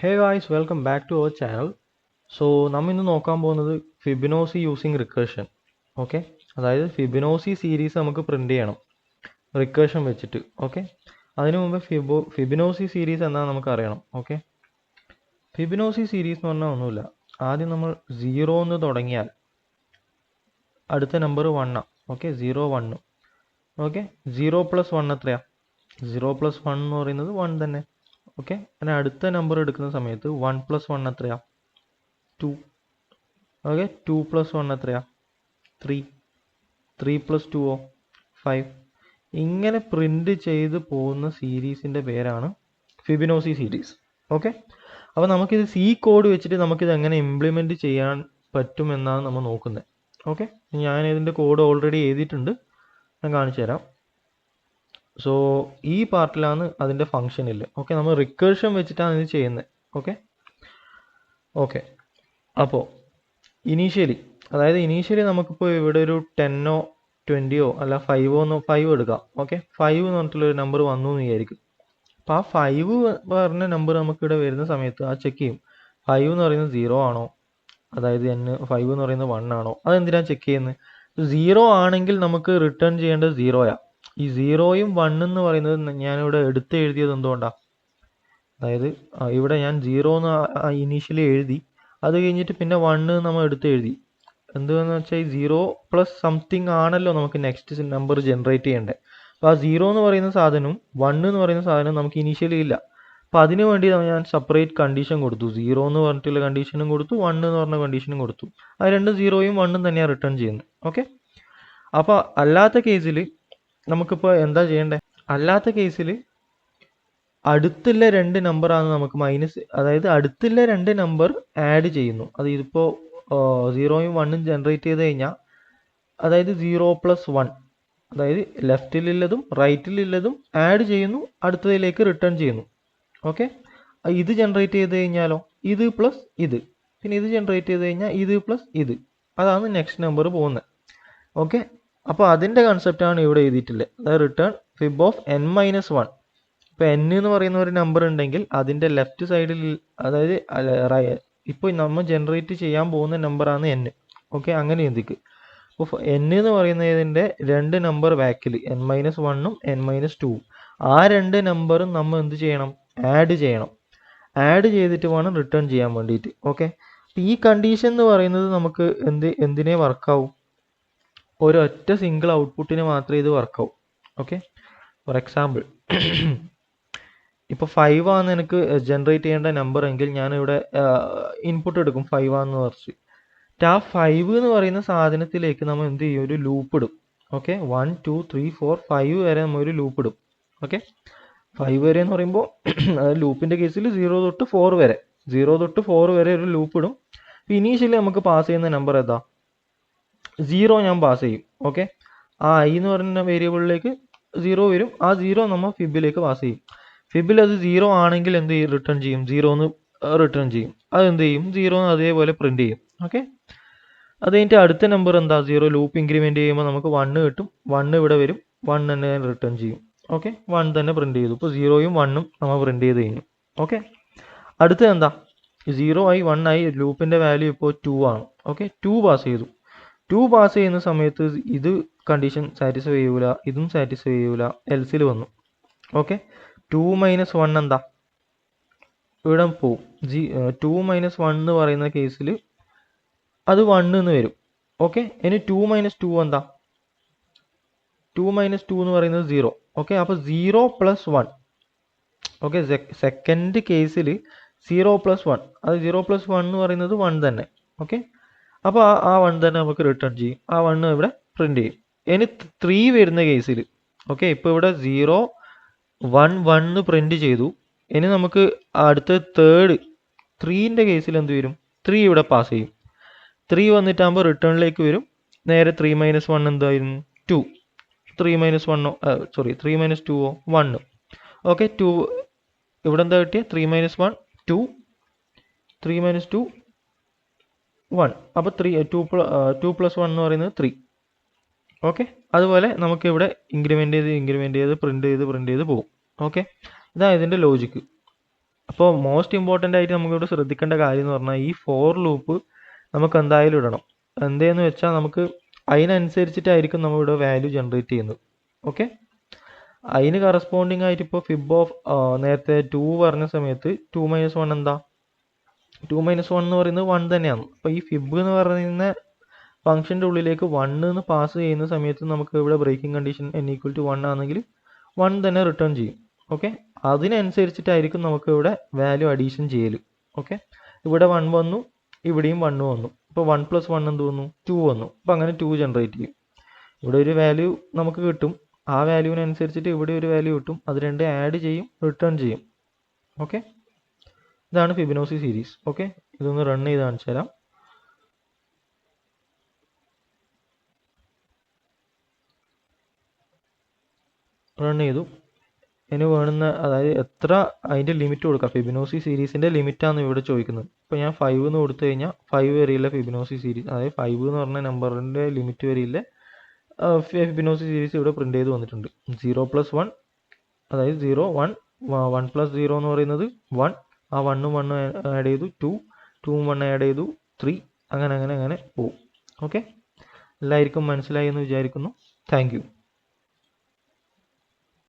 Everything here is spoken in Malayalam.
Hey guys, welcome back to our channel. So, നമ്മൾ ഇന്ന് നോക്കാൻ പോകുന്നത് ഫിബൊനാച്ചി യൂസിങ് റിക്കർഷൻ. ഓക്കെ, അതായത് ഫിബൊനാച്ചി സീരീസ് നമുക്ക് പ്രിന്റ് ചെയ്യണം റിക്കർഷൻ വെച്ചിട്ട്. ഓക്കെ, അതിനു മുമ്പ് ഫിബൊനാച്ചി സീരീസ് എന്താണെന്ന് നമുക്ക് അറിയണം. ഓക്കെ, ഫിബൊനാച്ചി സീരീസ് എന്ന് പറഞ്ഞാൽ ഒന്നുമില്ല. ആദ്യം നമ്മൾ 0 എന്ന് തുടങ്ങിയാൽ അടുത്ത നമ്പർ 1 ആണ്. ഓക്കെ, 0 1. ഓക്കെ, 0 + 1 എത്രയാ? 0 + 1 എന്ന് പറയുന്നത് 1 തന്നെ. ഓക്കെ, അങ്ങനെ അടുത്ത നമ്പർ എടുക്കുന്ന സമയത്ത് 1 + 1 എത്രയാ? 2. ഓക്കെ, 2 + 1 എത്രയാ? 3. 3 + 2 5. ഇങ്ങനെ പ്രിന്റ് ചെയ്ത് പോകുന്ന സീരീസിന്റെ പേരാണ് ഫിബൊനാച്ചി സീരീസ്. ഓക്കെ, അപ്പോൾ നമുക്കിത് സി കോഡ് വെച്ചിട്ട് നമുക്കിത് എങ്ങനെ ഇംപ്ലിമെന്റ് ചെയ്യാൻ പറ്റുമെന്നാണ് നമ്മൾ നോക്കുന്നത്. ഓക്കെ, ഞാൻ ഇതിന്റെ കോഡ് ഓൾറെഡി എഴുതിയിട്ടുണ്ട്, ഞാൻ കാണിച്ചു തരാം. സോ ഈ പാർട്ടിലാണ് അതിൻ്റെ ഫംഗ്ഷൻ ഇല്ല. ഓക്കെ, നമ്മൾ റിക്കർഷൻ വെച്ചിട്ടാണ് ഇത് ചെയ്യുന്നത്. ഓക്കെ, അപ്പോൾ ഇനീഷ്യലി നമുക്കിപ്പോൾ ഇവിടെ ഒരു 10 20 അല്ല 5 എടുക്കാം. ഓക്കെ, 5 എന്ന് പറഞ്ഞിട്ടുള്ളൊരു നമ്പർ വന്നു എന്ന് വിചാരിക്കും. അപ്പോൾ ആ 5 പറഞ്ഞ നമ്പർ നമുക്കിവിടെ വരുന്ന സമയത്ത് ആ ചെക്ക് ചെയ്യും. 5 എന്ന് പറയുന്നത് 0 ആണോ, അതായത് 5 എന്ന് പറയുന്നത് 1 ആണോ, അതെന്തിനാണ് ചെക്ക് ചെയ്യുന്നത്? 0 ആണെങ്കിൽ നമുക്ക് റിട്ടേൺ ചെയ്യേണ്ടത് 0യാ. ഈ 0യും 1 എന്ന് പറയുന്നത് ഞാനിവിടെ എടുത്ത് എഴുതിയത് എന്തുകൊണ്ടാണ്? അതായത് ഇവിടെ ഞാൻ 0 എന്ന് ഇനീഷ്യലി എഴുതി, അത് കഴിഞ്ഞിട്ട് പിന്നെ 1 നമ്മൾ എടുത്ത് എഴുതി. എന്തുവെന്ന് വെച്ചാൽ 0 + സംതിങ് ആണല്ലോ നമുക്ക് നെക്സ്റ്റ് നമ്പർ ജനറേറ്റ് ചെയ്യേണ്ടത്. അപ്പോൾ ആ 0 എന്ന് പറയുന്ന സാധനവും 1 എന്ന് പറയുന്ന സാധനവും നമുക്ക് ഇനീഷ്യലി ഇല്ല. അപ്പോൾ അതിനു വേണ്ടി ഞാൻ സെപ്പറേറ്റ് കണ്ടീഷൻ കൊടുത്തു. 0 എന്ന് പറഞ്ഞിട്ടുള്ള കണ്ടീഷനും കൊടുത്തു, 1 എന്ന് പറഞ്ഞ കണ്ടീഷനും കൊടുത്തു. ആ രണ്ട് 0യും 1ഉം തന്നെയാണ് റിട്ടേൺ ചെയ്യുന്നത്. ഓക്കെ, അപ്പോൾ അല്ലാത്ത കേസിൽ നമുക്കിപ്പോൾ എന്താ ചെയ്യേണ്ടത്? അല്ലാത്ത കേസിൽ അടുത്തുള്ള രണ്ട് നമ്പറാണ് നമുക്ക് അതായത് അടുത്തുള്ള രണ്ട് നമ്പർ ആഡ് ചെയ്യുന്നു. അത് ഇതിപ്പോൾ 0യും 1ഉം ജനറേറ്റ് ചെയ്ത് കഴിഞ്ഞാൽ, അതായത് 0 + 1, അതായത് ലെഫ്റ്റിലുള്ളതും റൈറ്റിലുള്ളതും ആഡ് ചെയ്യുന്നു, അടുത്തതിലേക്ക് റിട്ടേൺ ചെയ്യുന്നു. ഓക്കെ, ഇത് ജനറേറ്റ് ചെയ്ത് കഴിഞ്ഞാലോ ഇത് പ്ലസ് ഇത്, പിന്നെ ഇത് ജനറേറ്റ് ചെയ്ത് കഴിഞ്ഞാൽ ഇത് പ്ലസ് ഇത്, അതാണ് നെക്സ്റ്റ് നമ്പർ പോകുന്നത്. ഓക്കെ, അപ്പോൾ അതിൻ്റെ കൺസെപ്റ്റാണ് ഇവിടെ എഴുതിയിട്ടുള്ളത്. അതായത് റിട്ടേൺ ഫിബ് ഓഫ് n-1. ഇപ്പോൾ n എന്ന് പറയുന്ന ഒരു നമ്പർ ഉണ്ടെങ്കിൽ അതിൻ്റെ ലെഫ്റ്റ് സൈഡിൽ, അതായത് ഇപ്പോൾ നമ്മൾ ജനറേറ്റ് ചെയ്യാൻ പോകുന്ന നമ്പറാണ് n. ഓക്കെ, അങ്ങനെ ചിന്തിക്ക്. അപ്പോൾ n എന്ന് പറയുന്നതിൻ്റെ രണ്ട് നമ്പർ ബാക്കിൽ n-1ഉം n-2ഉം, ആ രണ്ട് നമ്പറും നമ്മൾ എന്ത് ചെയ്യണം? ആഡ് ചെയ്യണം. ആഡ് ചെയ്തിട്ട് വേണം റിട്ടേൺ ചെയ്യാൻ വേണ്ടിയിട്ട്. ഓക്കെ, ഈ കണ്ടീഷൻ എന്ന് പറയുന്നത് നമുക്ക് എന്തിനേ വർക്കാവും? ഒരൊറ്റ സിംഗിൾ ഔട്ട്പുട്ടിന് മാത്രമേ ഇത് വർക്കാവും. ഓക്കെ, ഫോർ എക്സാമ്പിൾ ഇപ്പോൾ 5 ആണ് എനിക്ക് ജനറേറ്റ് ചെയ്യേണ്ട നമ്പർ എങ്കിൽ ഞാനിവിടെ ഇൻപുട്ട് എടുക്കും 5 ആണെന്ന് കുറച്ച്. ആ 5 എന്ന് പറയുന്ന സാധനത്തിലേക്ക് നമ്മൾ എന്ത് ചെയ്യും? ഒരു ലൂപ്പ് ഇടും. ഓക്കെ, 1 2 3 4 5 വരെ നമ്മൾ ഒരു ലൂപ്പ് ഇടും. ഓക്കെ, 5 വരെ എന്ന് പറയുമ്പോൾ ലൂപ്പിൻ്റെ കേസിൽ 0 തൊട്ട് 4 വരെ, 0 തൊട്ട് 4 വരെ ഒരു ലൂപ്പ് ഇടും. ഇനീഷ്യലി നമുക്ക് പാസ് ചെയ്യുന്ന നമ്പർ ഏതാ? 0 ഞാൻ പാസ് ചെയ്യും. ഓക്കെ, ആ i എന്ന് പറയുന്ന വേരിയബിളിലേക്ക് 0 വരും. ആ 0 നമ്മൾ ഫിബിലേക്ക് പാസ് ചെയ്യും. ഫിബിൽ അത് 0 ആണെങ്കിൽ എന്ത് ചെയ്യും? റിട്ടേൺ ചെയ്യും. 0 എന്ന് റിട്ടേൺ ചെയ്യും. അതെന്ത് ചെയ്യും? 0 എന്ന് അതേപോലെ പ്രിന്റ് ചെയ്യും. ഓക്കെ, അത് കഴിഞ്ഞിട്ട് അടുത്ത നമ്പർ എന്താ? 0 ലൂപ്പ് ഇൻക്രിമെന്റ് ചെയ്യുമ്പോൾ നമുക്ക് 1 കിട്ടും. 1 ഇവിടെ വരും. 1 തന്നെ റിട്ടേൺ ചെയ്യും. ഓക്കെ, 1 തന്നെ പ്രിന്റ് ചെയ്തു. ഇപ്പോൾ 0യും 1ഉം നമ്മൾ പ്രിന്റ് ചെയ്ത് കഴിഞ്ഞു. ഓക്കെ, അടുത്തത് എന്താ? 0 ആയി 1 ആയി, ലൂപ്പിന്റെ വാല്യൂ ഇപ്പോൾ 2 ആണ്. ഓക്കെ, 2 പാസ് ചെയ്തു. 2 പാസ് ചെയ്യുന്ന സമയത്ത് ഇത് കണ്ടീഷൻ സാറ്റിസ്ഫൈ ചെയ്യൂല, ഇതും സാറ്റിസ്ഫൈ ചെയ്യൂല, എൽസിൽ വന്നു. ഓക്കെ, 2 - 1 എന്താ? ഇവിടെ പോവും. 2 - 1 എന്ന് പറയുന്ന കേസിൽ അത് 1 എന്ന് വരും. ഓക്കെ, ഇനി 2 - 2 എന്താ? 2 - 2 എന്ന് പറയുന്നത് 0. ഓക്കെ, അപ്പോൾ 0 + 1. ഓക്കെ, സെക്കൻഡ് കേസിൽ 0 + 1, അത് 0 + 1 എന്ന് പറയുന്നത് 1 തന്നെ. ഓക്കെ, അപ്പോൾ ആ 1 തന്നെ നമുക്ക് റിട്ടേൺ ചെയ്യും. ആ 1 ഇവിടെ പ്രിന്റ് ചെയ്യും. ഇനി 3 വരുന്ന കേസിൽ, ഓക്കെ, ഇപ്പോൾ ഇവിടെ 0 1 1 പ്രിന്റ് ചെയ്തു. ഇനി നമുക്ക് അടുത്ത തേർഡ് 3ന്റെ കേസിൽ എന്ത് വരും? 3 ഇവിടെ പാസ് ചെയ്യും. 3 വന്നിട്ടാകുമ്പോൾ റിട്ടേണിലേക്ക് വരും. നേരെ 3 - 1 എന്തായിരുന്നു? 2. 3 - 1 3 - 2 1. ഓക്കെ, 2 ഇവിടെ എന്താ കിട്ടിയ? 3 - 1 2, 3 - 2 1. അപ്പോൾ 2 + 1 എന്ന് പറയുന്നത് 3. ഓക്കെ, അതുപോലെ നമുക്ക് ഇവിടെ ഇൻക്രിമെന്റ് ചെയ്ത് പ്രിന്റ് ചെയ്ത് പോകും. ഓക്കെ, ഇതാണ് ഇതിൻ്റെ ലോജിക്ക്. അപ്പോൾ മോസ്റ്റ് ഇമ്പോർട്ടൻ്റ് ആയിട്ട് നമുക്കിവിടെ ശ്രദ്ധിക്കേണ്ട കാര്യം എന്ന് പറഞ്ഞാൽ ഈ ഫോർ ലൂപ്പ് നമുക്ക് എന്തായാലും ഇടണം. എന്തെന്ന് വെച്ചാൽ നമുക്ക് അതിനനുസരിച്ചിട്ടായിരിക്കും നമ്മളിവിടെ വാല്യൂ ജനറേറ്റ് ചെയ്യുന്നത്. ഓക്കെ, അതിന് കറസ്പോണ്ടിങ് ആയിട്ട് ഇപ്പോൾ ഫിബ് ഓഫ് നേരത്തെ 2 പറഞ്ഞ സമയത്ത് 2 - 1 എന്താ? 2 - 1 എന്ന് പറയുന്നത് 1 തന്നെയാണ്. അപ്പോൾ ഈ ഫിബ് എന്ന് പറയുന്ന ഫംഗ്ഷൻ്റെ ഉള്ളിലേക്ക് 1 എന്ന് പാസ് ചെയ്യുന്ന സമയത്ത് നമുക്ക് ഇവിടെ ബ്രേക്കിംഗ് കണ്ടീഷൻ n = 1 ആണെങ്കിൽ 1 തന്നെ റിട്ടേൺ ചെയ്യും. ഓക്കെ, അതിനനുസരിച്ചിട്ടായിരിക്കും നമുക്ക് ഇവിടെ വാല്യൂ അഡീഷൻ ചെയ്യൽ. ഓക്കെ, ഇവിടെ 1 വന്നു, ഇവിടെയും 1 വന്നു. ഇപ്പോൾ 1 + 1 എന്ത് വന്നു? 2 വന്നു. അപ്പോൾ അങ്ങനെ 2 ജനറേറ്റ് ചെയ്യും. ഇവിടെ ഒരു വാല്യൂ നമുക്ക് കിട്ടും, ആ വാല്യൂവിനനുസരിച്ചിട്ട് ഇവിടെ ഒരു വാല്യൂ കിട്ടും, അത് രണ്ട് ആഡ് ചെയ്യും, റിട്ടേൺ ചെയ്യും. ഓക്കെ, ഇതാണ് ഫിബൊനാച്ചി സീരീസ്. ഓക്കെ, ഇതൊന്ന് റൺ ചെയ്ത് കാണിച്ചു തരാം. റൺ ചെയ്തു. ഇനി വേണമെന്ന അതായത് എത്ര അതിൻ്റെ ലിമിറ്റ് കൊടുക്കാം. ഫിബൊനാച്ചി സീരീസിൻ്റെ ലിമിറ്റാണ് ഇവിടെ ചോദിക്കുന്നത്. ഇപ്പോൾ ഞാൻ 5 എന്ന് കൊടുത്തു കഴിഞ്ഞാൽ 5 വരെയുള്ള ഫിബൊനാച്ചി സീരീസ്, അതായത് 5 എന്ന് പറഞ്ഞ നമ്പറിൻ്റെ ലിമിറ്റ് വരെയുള്ള ഫിബൊനാച്ചി സീരീസ് ഇവിടെ പ്രിൻ്റ് ചെയ്ത് വന്നിട്ടുണ്ട്. 0 + 1, അതായത് 0 1 1 + 0 എന്ന് പറയുന്നത് 1, ആ 1 1 ആഡ് ചെയ്തു 2 2 1 ആഡ് ചെയ്തു 3, അങ്ങനെ അങ്ങനെ അങ്ങനെ പോവും. ഓക്കെ, എല്ലാവർക്കും മനസ്സിലായി എന്ന് വിചാരിക്കുന്നു. Thank you.